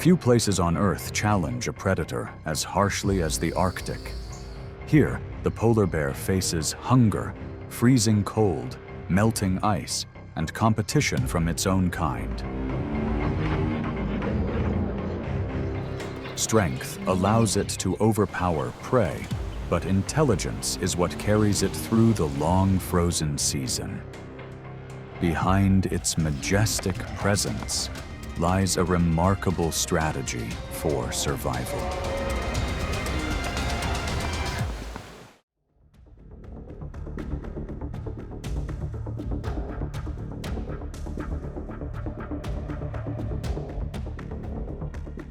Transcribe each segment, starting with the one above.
Few places on Earth challenge a predator as harshly as the Arctic. Here, the polar bear faces hunger, freezing cold, melting ice, and competition from its own kind. Strength allows it to overpower prey, but intelligence is what carries it through the long frozen season. Behind its majestic presence lies a remarkable strategy for survival.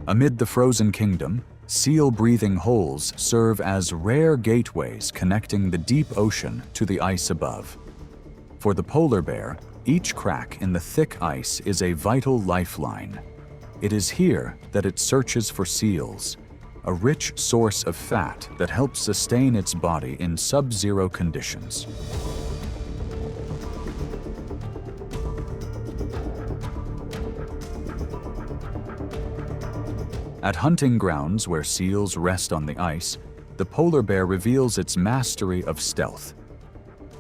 Amid the frozen kingdom, seal-breathing holes serve as rare gateways connecting the deep ocean to the ice above. For the polar bear, each crack in the thick ice is a vital lifeline. It is here that it searches for seals, a rich source of fat that helps sustain its body in sub-zero conditions. At hunting grounds where seals rest on the ice, the polar bear reveals its mastery of stealth.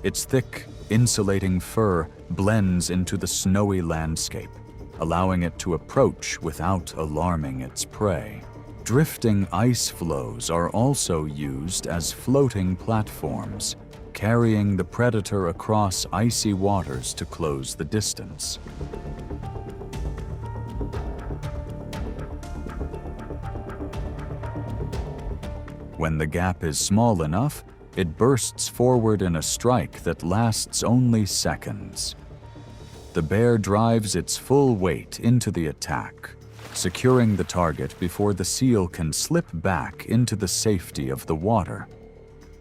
Its thick, insulating fur blends into the snowy landscape, allowing it to approach without alarming its prey. Drifting ice floes are also used as floating platforms, carrying the predator across icy waters to close the distance. When the gap is small enough, it bursts forward in a strike that lasts only seconds. The bear drives its full weight into the attack, securing the target before the seal can slip back into the safety of the water.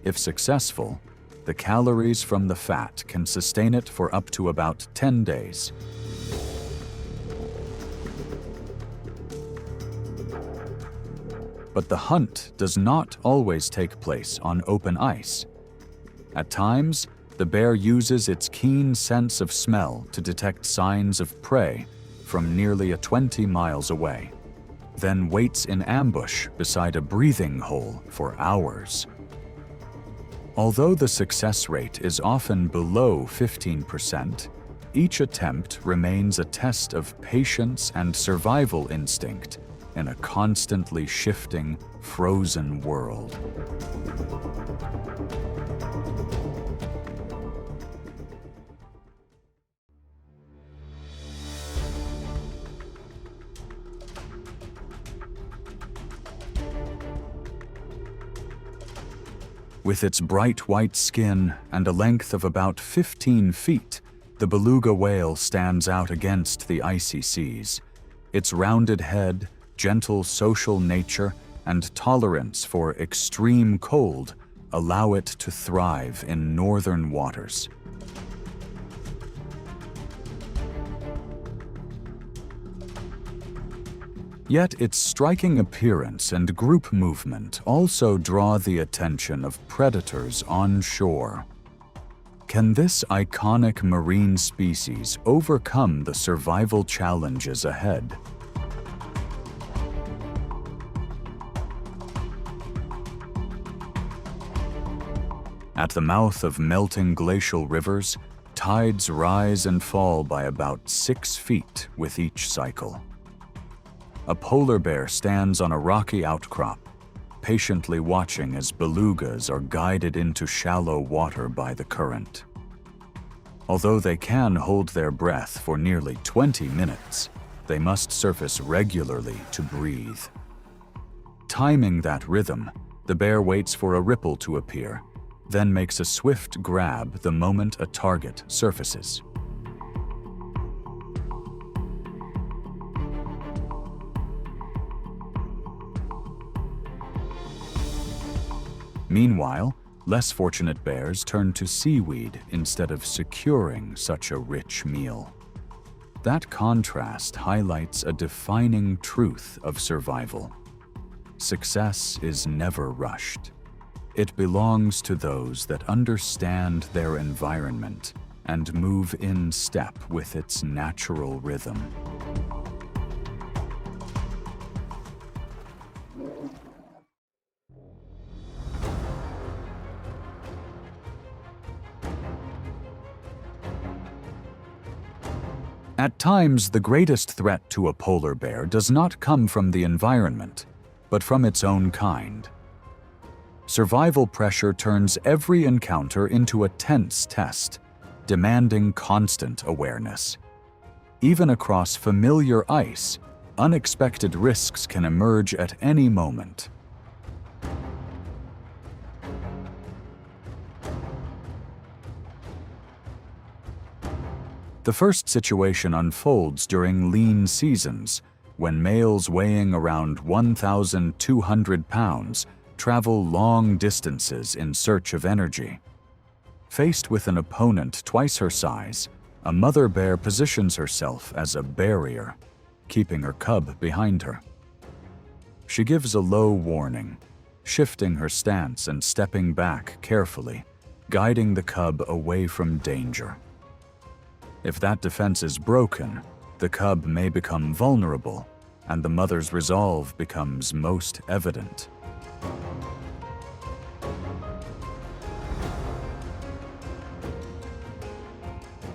If successful, the calories from the fat can sustain it for up to about 10 days. But the hunt does not always take place on open ice. At times, the bear uses its keen sense of smell to detect signs of prey from nearly 20 miles away, then waits in ambush beside a breathing hole for hours. Although the success rate is often below 15%, each attempt remains a test of patience and survival instinct in a constantly shifting, frozen world. With its bright white skin and a length of about 15 feet, the beluga whale stands out against the icy seas. Its rounded head, gentle social nature, and tolerance for extreme cold allow it to thrive in northern waters. Yet its striking appearance and group movement also draw the attention of predators on shore. Can this iconic marine species overcome the survival challenges ahead? At the mouth of melting glacial rivers, tides rise and fall by about 6 feet with each cycle. A polar bear stands on a rocky outcrop, patiently watching as belugas are guided into shallow water by the current. Although they can hold their breath for nearly 20 minutes, they must surface regularly to breathe. Timing that rhythm, the bear waits for a ripple to appear, then makes a swift grab the moment a target surfaces. Meanwhile, less fortunate bears turn to seaweed instead of securing such a rich meal. That contrast highlights a defining truth of survival. Success is never rushed. It belongs to those that understand their environment and move in step with its natural rhythm. At times, the greatest threat to a polar bear does not come from the environment, but from its own kind. Survival pressure turns every encounter into a tense test, demanding constant awareness. Even across familiar ice, unexpected risks can emerge at any moment. The first situation unfolds during lean seasons, when males weighing around 1,200 pounds travel long distances in search of energy. Faced with an opponent twice her size, a mother bear positions herself as a barrier, keeping her cub behind her. She gives a low warning, shifting her stance and stepping back carefully, guiding the cub away from danger. If that defense is broken, the cub may become vulnerable, and the mother's resolve becomes most evident.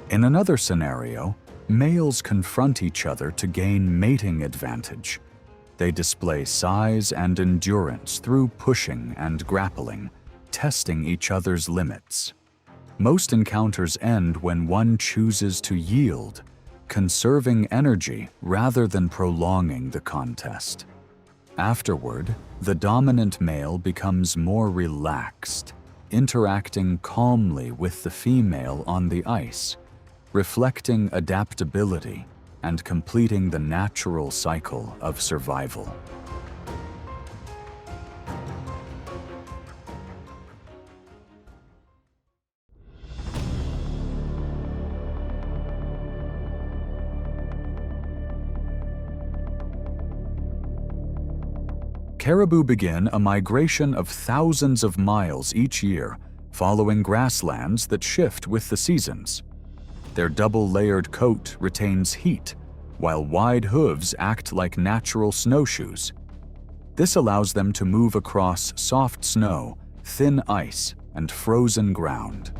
In another scenario, males confront each other to gain mating advantage. They display size and endurance through pushing and grappling, testing each other's limits. Most encounters end when one chooses to yield, conserving energy rather than prolonging the contest. Afterward, the dominant male becomes more relaxed, interacting calmly with the female on the ice, reflecting adaptability and completing the natural cycle of survival. Caribou begin a migration of thousands of miles each year, following grasslands that shift with the seasons. Their double-layered coat retains heat, while wide hooves act like natural snowshoes. This allows them to move across soft snow, thin ice, and frozen ground.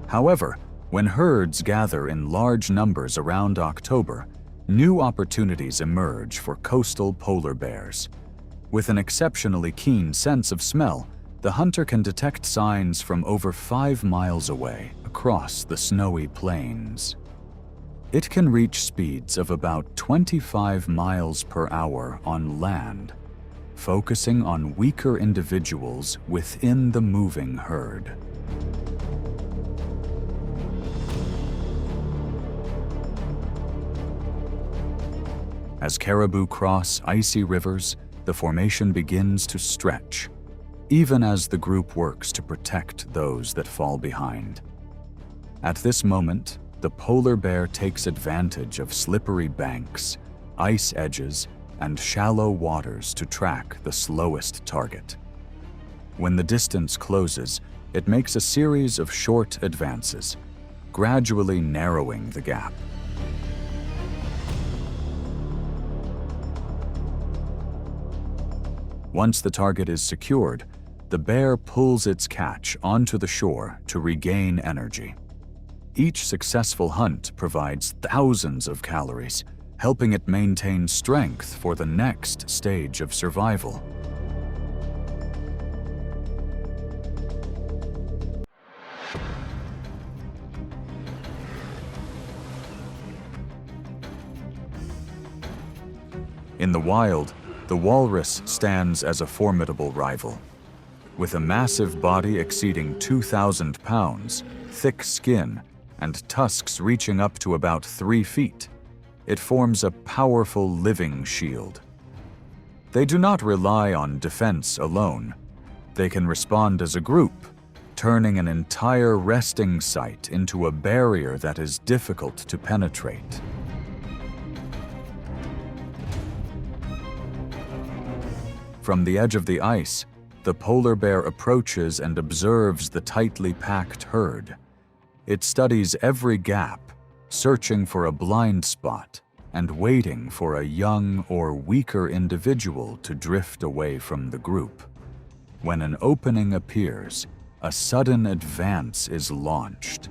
However, when herds gather in large numbers around October, new opportunities emerge for coastal polar bears. With an exceptionally keen sense of smell, the hunter can detect signs from over 5 miles away across the snowy plains. It can reach speeds of about 25 miles per hour on land, focusing on weaker individuals within the moving herd. As caribou cross icy rivers, the formation begins to stretch, even as the group works to protect those that fall behind. At this moment, the polar bear takes advantage of slippery banks, ice edges, and shallow waters to track the slowest target. When the distance closes, it makes a series of short advances, gradually narrowing the gap. Once the target is secured, the bear pulls its catch onto the shore to regain energy. Each successful hunt provides thousands of calories, helping it maintain strength for the next stage of survival. In the wild, the walrus stands as a formidable rival. With a massive body exceeding 2,000 pounds, thick skin, and tusks reaching up to about 3 feet, it forms a powerful living shield. They do not rely on defense alone. They can respond as a group, turning an entire resting site into a barrier that is difficult to penetrate. From the edge of the ice, the polar bear approaches and observes the tightly packed herd. It studies every gap, searching for a blind spot and waiting for a young or weaker individual to drift away from the group. When an opening appears, a sudden advance is launched.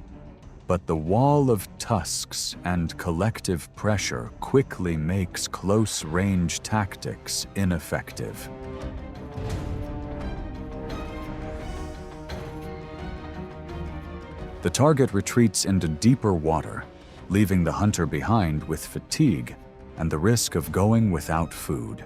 But the wall of tusks and collective pressure quickly makes close-range tactics ineffective. The target retreats into deeper water, leaving the hunter behind with fatigue and the risk of going without food.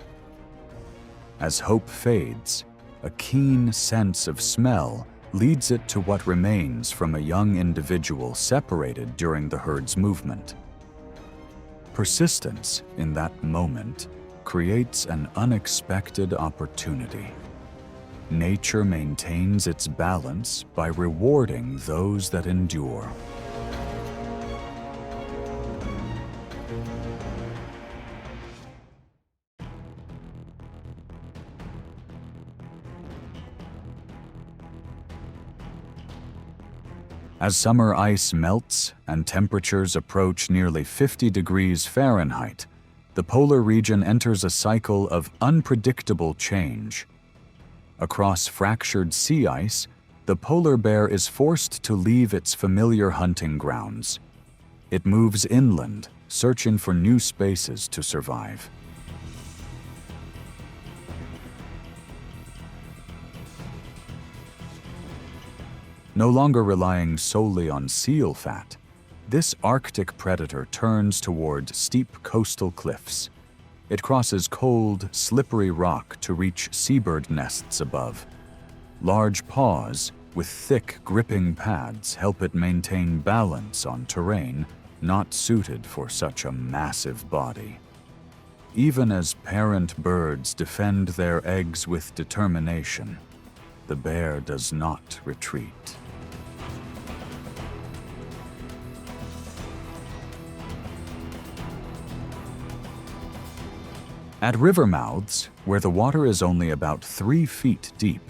As hope fades, a keen sense of smell leads it to what remains from a young individual separated during the herd's movement. Persistence in that moment creates an unexpected opportunity. Nature maintains its balance by rewarding those that endure. As summer ice melts and temperatures approach nearly 50 degrees Fahrenheit, the polar region enters a cycle of unpredictable change. Across fractured sea ice, the polar bear is forced to leave its familiar hunting grounds. It moves inland, searching for new spaces to survive. No longer relying solely on seal fat, this Arctic predator turns toward steep coastal cliffs. It crosses cold, slippery rock to reach seabird nests above. Large paws with thick, gripping pads help it maintain balance on terrain not suited for such a massive body. Even as parent birds defend their eggs with determination, the bear does not retreat. At river mouths, where the water is only about 3 feet deep,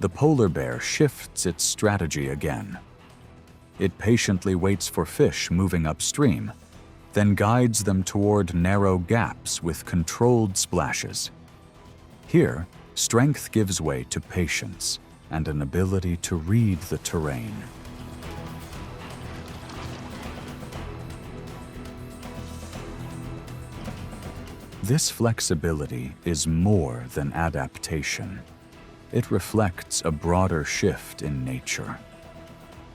the polar bear shifts its strategy again. It patiently waits for fish moving upstream, then guides them toward narrow gaps with controlled splashes. Here, strength gives way to patience and an ability to read the terrain. This flexibility is more than adaptation. It reflects a broader shift in nature.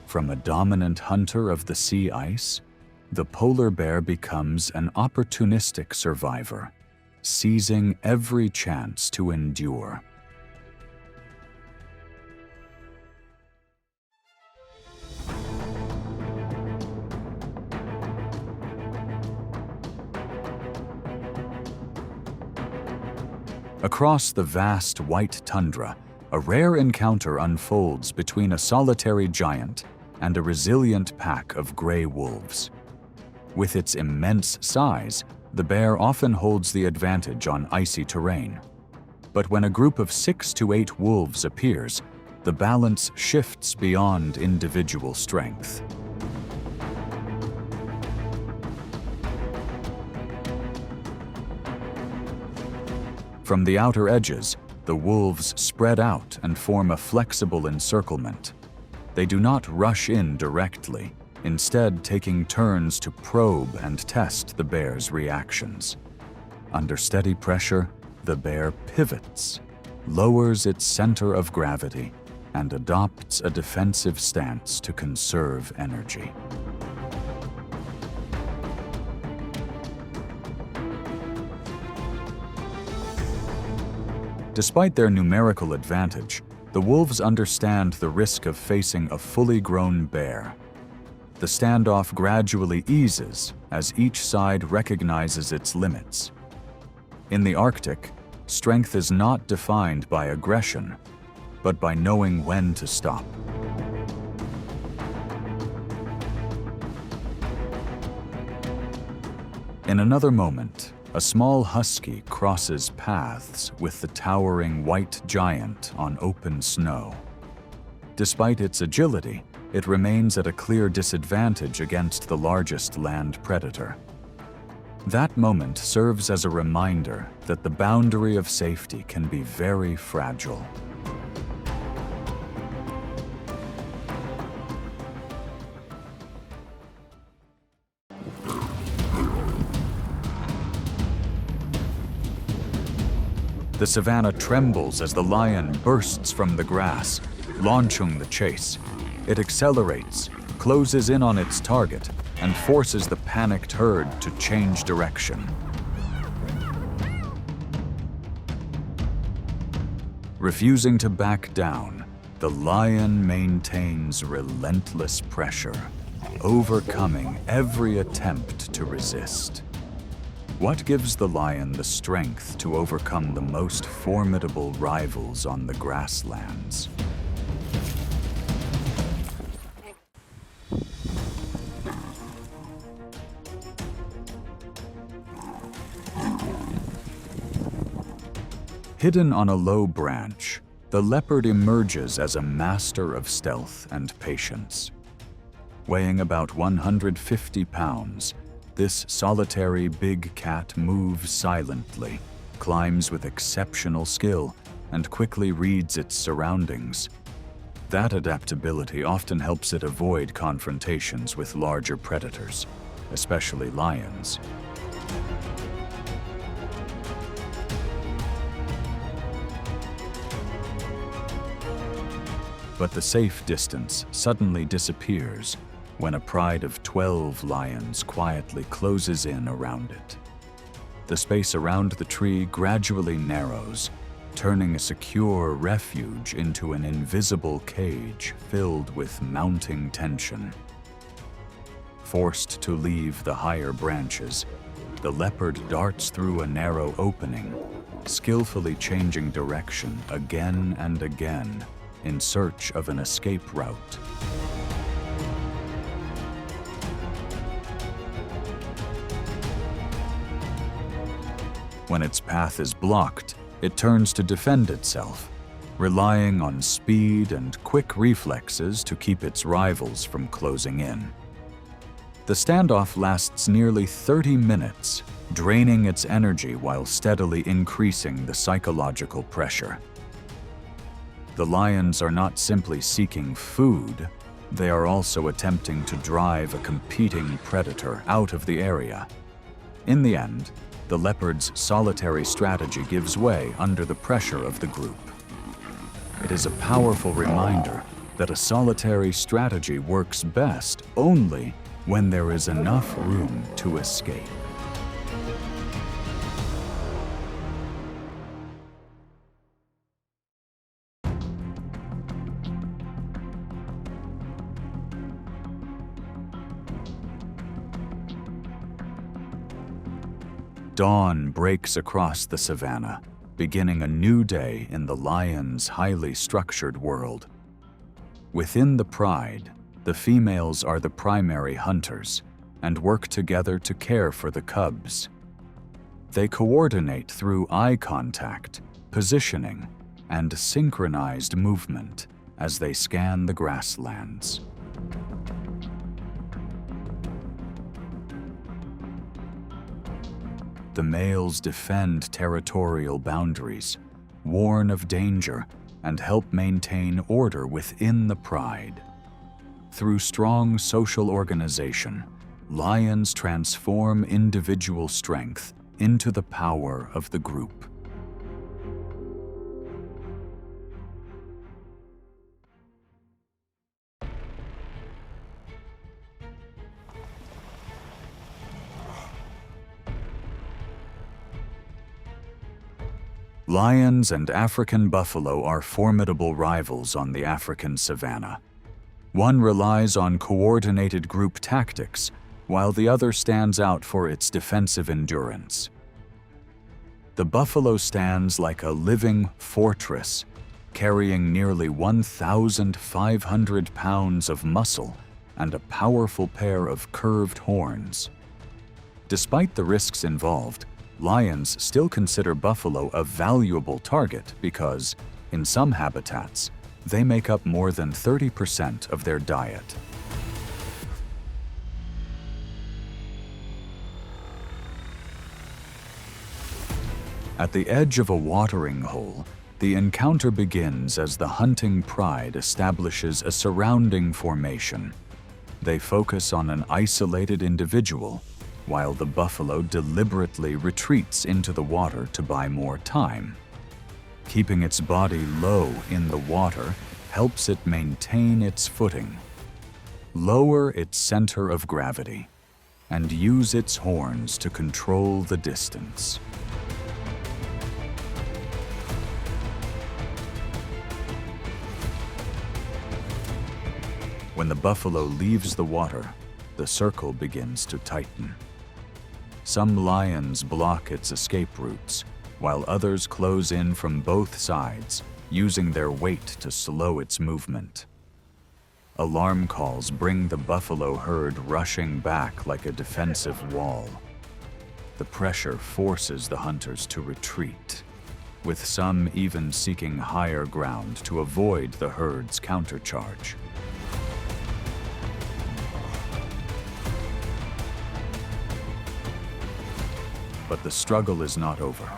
From a dominant hunter of the sea ice, the polar bear becomes an opportunistic survivor, seizing every chance to endure. Across the vast white tundra, a rare encounter unfolds between a solitary giant and a resilient pack of gray wolves. With its immense size, the bear often holds the advantage on icy terrain. But when a group of 6 to 8 wolves appears, the balance shifts beyond individual strength. From the outer edges, the wolves spread out and form a flexible encirclement. They do not rush in directly, instead taking turns to probe and test the bear's reactions. Under steady pressure, the bear pivots, lowers its center of gravity, and adopts a defensive stance to conserve energy. Despite their numerical advantage, the wolves understand the risk of facing a fully grown bear. The standoff gradually eases as each side recognizes its limits. In the Arctic, strength is not defined by aggression, but by knowing when to stop. In another moment, a small husky crosses paths with the towering white giant on open snow. Despite its agility, it remains at a clear disadvantage against the largest land predator. That moment serves as a reminder that the boundary of safety can be very fragile. The savannah trembles as the lion bursts from the grass, launching the chase. It accelerates, closes in on its target, and forces the panicked herd to change direction. Refusing to back down, the lion maintains relentless pressure, overcoming every attempt to resist. What gives the lion the strength to overcome the most formidable rivals on the grasslands? Hidden on a low branch, the leopard emerges as a master of stealth and patience. Weighing about 150 pounds, this solitary big cat moves silently, climbs with exceptional skill, and quickly reads its surroundings. That adaptability often helps it avoid confrontations with larger predators, especially lions. But the safe distance suddenly disappears when a pride of 12 lions quietly closes in around it. The space around the tree gradually narrows, turning a secure refuge into an invisible cage filled with mounting tension. Forced to leave the higher branches, the leopard darts through a narrow opening, skillfully changing direction again and again in search of an escape route. When its path is blocked, it turns to defend itself, relying on speed and quick reflexes to keep its rivals from closing in. The standoff lasts nearly 30 minutes, draining its energy while steadily increasing the psychological pressure. The lions are not simply seeking food, they are also attempting to drive a competing predator out of the area. In the end, the leopard's solitary strategy gives way under the pressure of the group. It is a powerful reminder that a solitary strategy works best only when there is enough room to escape. Dawn breaks across the savannah, beginning a new day in the lion's highly structured world. Within the pride, the females are the primary hunters and work together to care for the cubs. They coordinate through eye contact, positioning, and synchronized movement as they scan the grasslands. The males defend territorial boundaries, warn of danger, and help maintain order within the pride. Through strong social organization, lions transform individual strength into the power of the group. Lions and African buffalo are formidable rivals on the African savannah. One relies on coordinated group tactics, while the other stands out for its defensive endurance. The buffalo stands like a living fortress, carrying nearly 1,500 pounds of muscle and a powerful pair of curved horns. Despite the risks involved, lions still consider buffalo a valuable target because, in some habitats, they make up more than 30% of their diet. At the edge of a watering hole, the encounter begins as the hunting pride establishes a surrounding formation. They focus on an isolated individual, while the buffalo deliberately retreats into the water to buy more time. Keeping its body low in the water helps it maintain its footing. Lower its center of gravity and use its horns to control the distance. When the buffalo leaves the water, the circle begins to tighten. Some lions block its escape routes, while others close in from both sides, using their weight to slow its movement. Alarm calls bring the buffalo herd rushing back like a defensive wall. The pressure forces the hunters to retreat, with some even seeking higher ground to avoid the herd's countercharge. But the struggle is not over.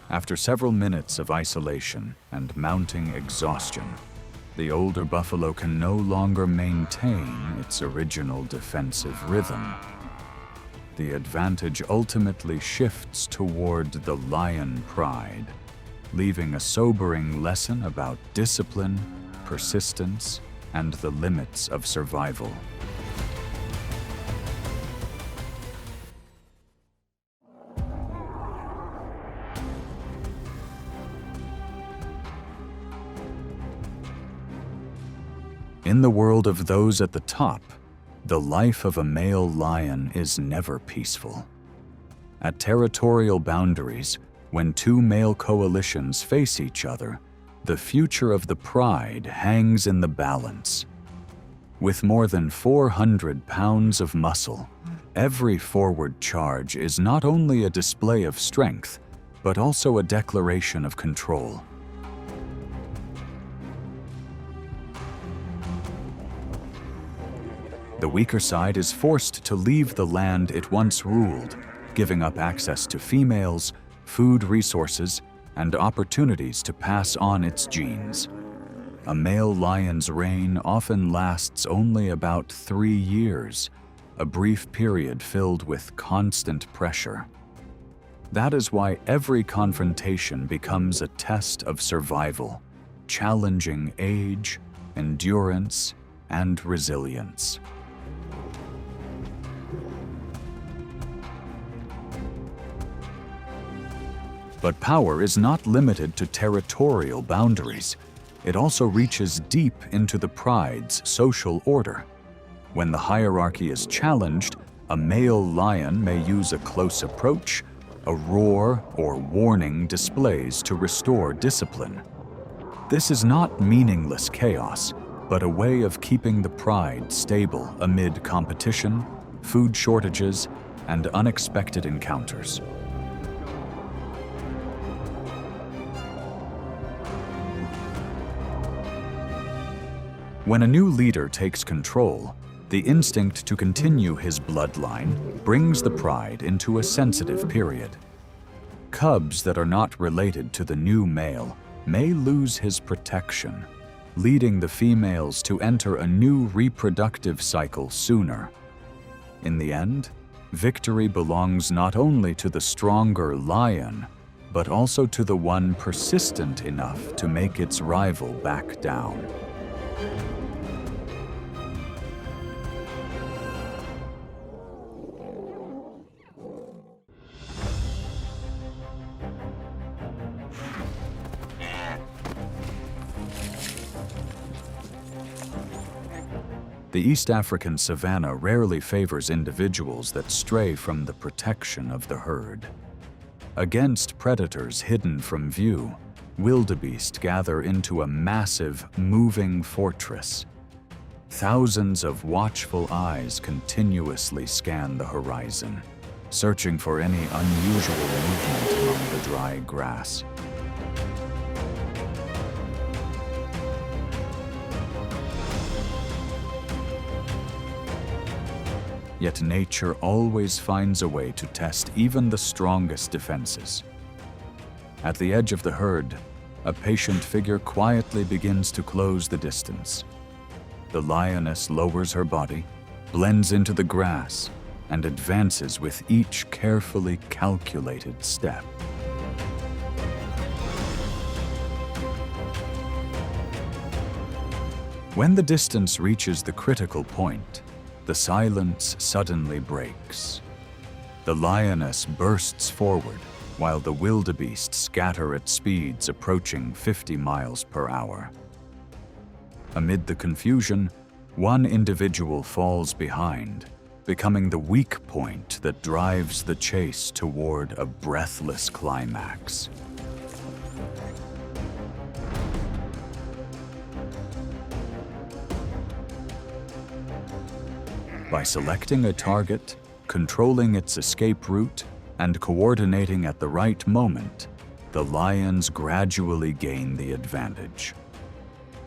After several minutes of isolation and mounting exhaustion, the older buffalo can no longer maintain its original defensive rhythm. The advantage ultimately shifts toward the lion pride, leaving a sobering lesson about discipline, persistence, and the limits of survival. In the world of those at the top, the life of a male lion is never peaceful. At territorial boundaries, when two male coalitions face each other, the future of the pride hangs in the balance. With more than 400 pounds of muscle, every forward charge is not only a display of strength, but also a declaration of control. The weaker side is forced to leave the land it once ruled, giving up access to females, food resources, and opportunities to pass on its genes. A male lion's reign often lasts only about 3 years, a brief period filled with constant pressure. That is why every confrontation becomes a test of survival, challenging age, endurance, and resilience. But power is not limited to territorial boundaries. It also reaches deep into the pride's social order. When the hierarchy is challenged, a male lion may use a close approach, a roar, or warning displays to restore discipline. This is not meaningless chaos, but a way of keeping the pride stable amid competition, food shortages, and unexpected encounters. When a new leader takes control, the instinct to continue his bloodline brings the pride into a sensitive period. Cubs that are not related to the new male may lose his protection, leading the females to enter a new reproductive cycle sooner. In the end, victory belongs not only to the stronger lion, but also to the one persistent enough to make its rival back down. The East African savannah rarely favors individuals that stray from the protection of the herd. Against predators hidden from view, wildebeest gather into a massive, moving fortress. Thousands of watchful eyes continuously scan the horizon, searching for any unusual movement among the dry grass. Yet nature always finds a way to test even the strongest defenses. At the edge of the herd, a patient figure quietly begins to close the distance. The lioness lowers her body, blends into the grass, and advances with each carefully calculated step. When the distance reaches the critical point, the silence suddenly breaks. The lioness bursts forward, while the wildebeest scatter at speeds approaching 50 miles per hour. Amid the confusion, one individual falls behind, becoming the weak point that drives the chase toward a breathless climax. By selecting a target, controlling its escape route, and coordinating at the right moment, the lions gradually gain the advantage.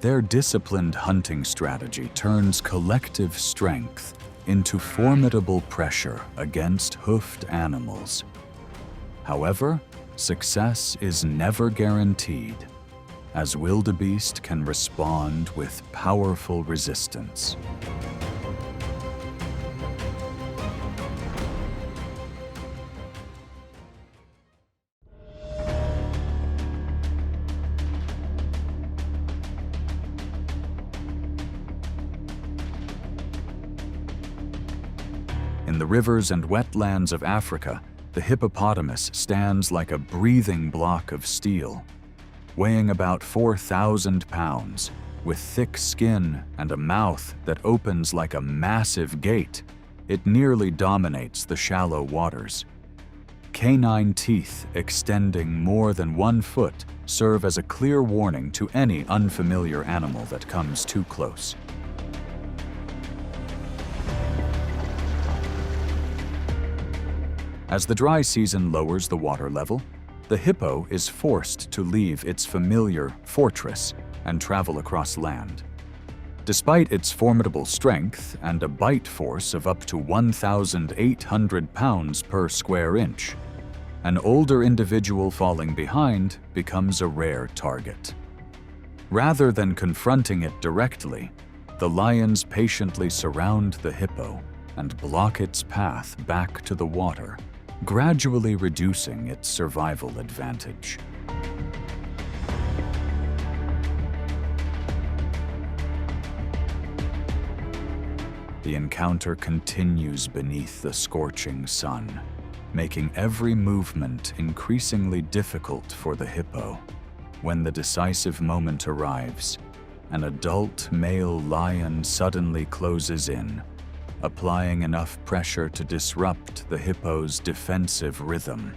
Their disciplined hunting strategy turns collective strength into formidable pressure against hoofed animals. However, success is never guaranteed, as wildebeest can respond with powerful resistance. In the rivers and wetlands of Africa, the hippopotamus stands like a breathing block of steel. Weighing about 4,000 pounds, with thick skin and a mouth that opens like a massive gate, it nearly dominates the shallow waters. Canine teeth extending more than 1 foot serve as a clear warning to any unfamiliar animal that comes too close. As the dry season lowers the water level, the hippo is forced to leave its familiar fortress and travel across land. Despite its formidable strength and a bite force of up to 1,800 pounds per square inch, an older individual falling behind becomes a rare target. Rather than confronting it directly, the lions patiently surround the hippo and block its path back to the water, gradually reducing its survival advantage. The encounter continues beneath the scorching sun, making every movement increasingly difficult for the hippo. When the decisive moment arrives, an adult male lion suddenly closes in, applying enough pressure to disrupt the hippo's defensive rhythm.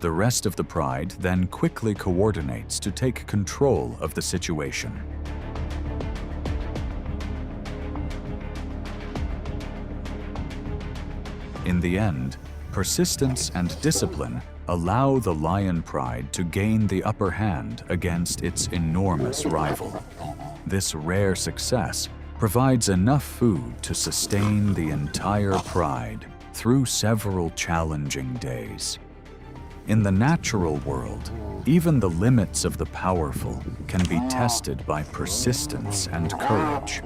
The rest of the pride then quickly coordinates to take control of the situation. In the end, persistence and discipline allow the lion pride to gain the upper hand against its enormous rival. This rare success provides enough food to sustain the entire pride through several challenging days. In the natural world, even the limits of the powerful can be tested by persistence and courage.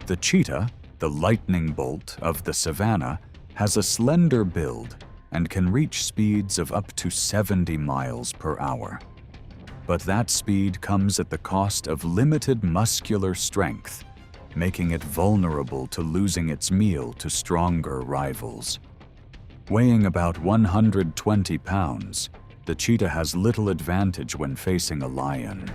The cheetah, the lightning bolt of the savannah, has a slender build and can reach speeds of up to 70 miles per hour. But that speed comes at the cost of limited muscular strength, making it vulnerable to losing its meal to stronger rivals. Weighing about 120 pounds, the cheetah has little advantage when facing a lion.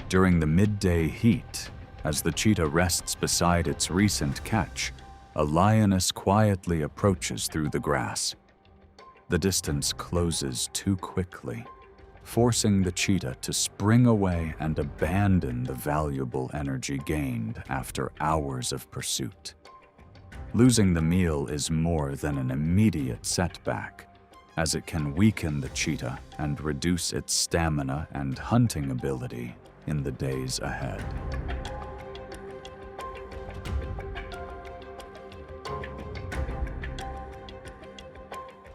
During the midday heat, as the cheetah rests beside its recent catch, a lioness quietly approaches through the grass. The distance closes too quickly, forcing the cheetah to spring away and abandon the valuable energy gained after hours of pursuit. Losing the meal is more than an immediate setback, as it can weaken the cheetah and reduce its stamina and hunting ability in the days ahead.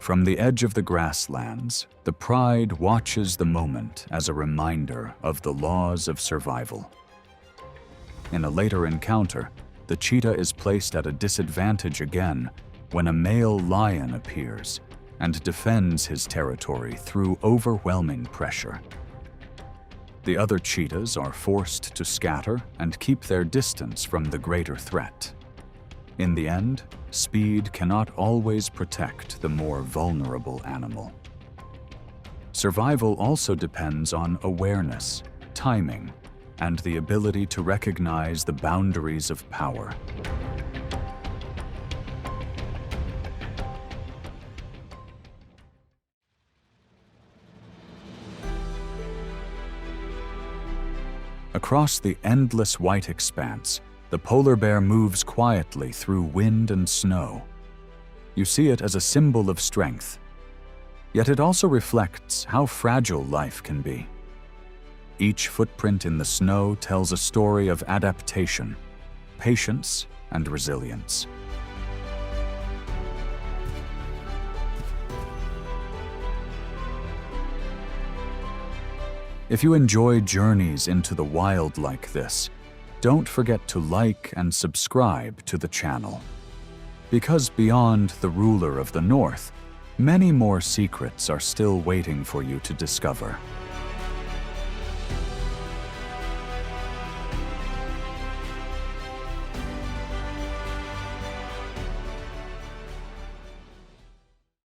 From the edge of the grasslands, the pride watches the moment as a reminder of the laws of survival. In a later encounter, the cheetah is placed at a disadvantage again when a male lion appears and defends his territory through overwhelming pressure. The other cheetahs are forced to scatter and keep their distance from the greater threat. In the end, speed cannot always protect the more vulnerable animal. Survival also depends on awareness, timing, and the ability to recognize the boundaries of power. Across the endless white expanse, the polar bear moves quietly through wind and snow. You see it as a symbol of strength, yet it also reflects how fragile life can be. Each footprint in the snow tells a story of adaptation, patience, and resilience. If you enjoy journeys into the wild like this, don't forget to like and subscribe to the channel. Because beyond the ruler of the North, many more secrets are still waiting for you to discover.